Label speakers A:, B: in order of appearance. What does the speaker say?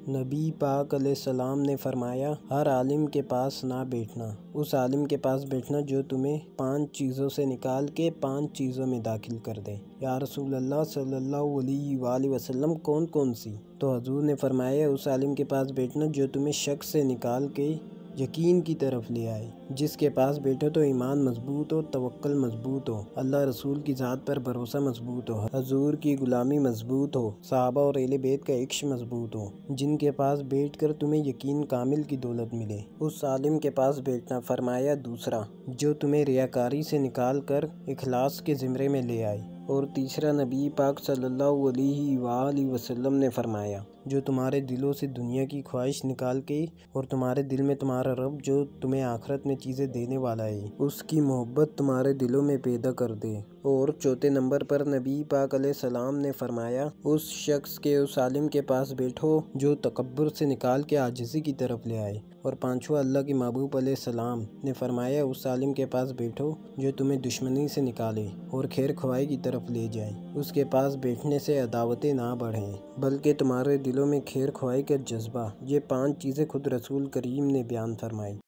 A: نبی پاک علیہ السلام نے فرمایا، ہر عالم کے پاس نہ بیٹھنا، اس عالم کے پاس بیٹھنا جو تمہیں 5 چیزوں سے نکال کے 5 چیزوں میں داخل کر دے۔ یا رسول اللہ صلی اللہ علیہ وآلہ وسلم کون کون سی؟ تو حضور نے فرمایا، اس عالم کے پاس بیٹھنا جو تمہیں شک سے نکال کے یقین کی طرف لے آئے، جس کے پاس بیٹھو تو ایمان مضبوط ہو، توکل مضبوط ہو، اللہ رسول کی ذات پر بھروسہ مضبوط ہو، حضور کی غلامی مضبوط ہو، صحابہ اور اہل بیت کا عشق مضبوط ہو، جن کے پاس بیٹھ کر تمہیں یقین کامل کی دولت ملے، اس عالم کے پاس بیٹھنا۔ فرمایا دوسرا، جو تمہیں ریاکاری سے نکال کر اخلاص کے زمرے میں لے آئے، اور تیسرا، نبی پاک صلی اللہ علیہ وآلہ وسلم نے فرمایا، جو تمہارے دلوں سے دنیا کی خواہش نکال کے اور تمہارے دل میں تمہارا رب جو تمہیں آخرت میں چیزیں دینے والا ہے، اس کی محبت تمہارے دلوں میں پیدا کر دے۔ اور چوتھے نمبر پر نبی پاک علیہ السلام نے فرمایا، اس شخص کے اس عالم کے پاس بیٹھو جو تکبر سے نکال کے عاجزی کی طرف لے آئے۔ اور پانچواں، اللہ کے محبوب علیہ السلام نے فرمایا، اس عالم کے پاس بیٹھو جو تمہیں دشمنی سے نکالے اور خیر خواہی کی طرف لے جائے۔ اس کے پاس بیٹھنے سے عداوتیں نہ بڑھیں بلکہ تمہارے دلوں میں خیر خواہی کا جذبہ۔ یہ 5 چیزیں خود رسول کریم نے بیان فرمائی۔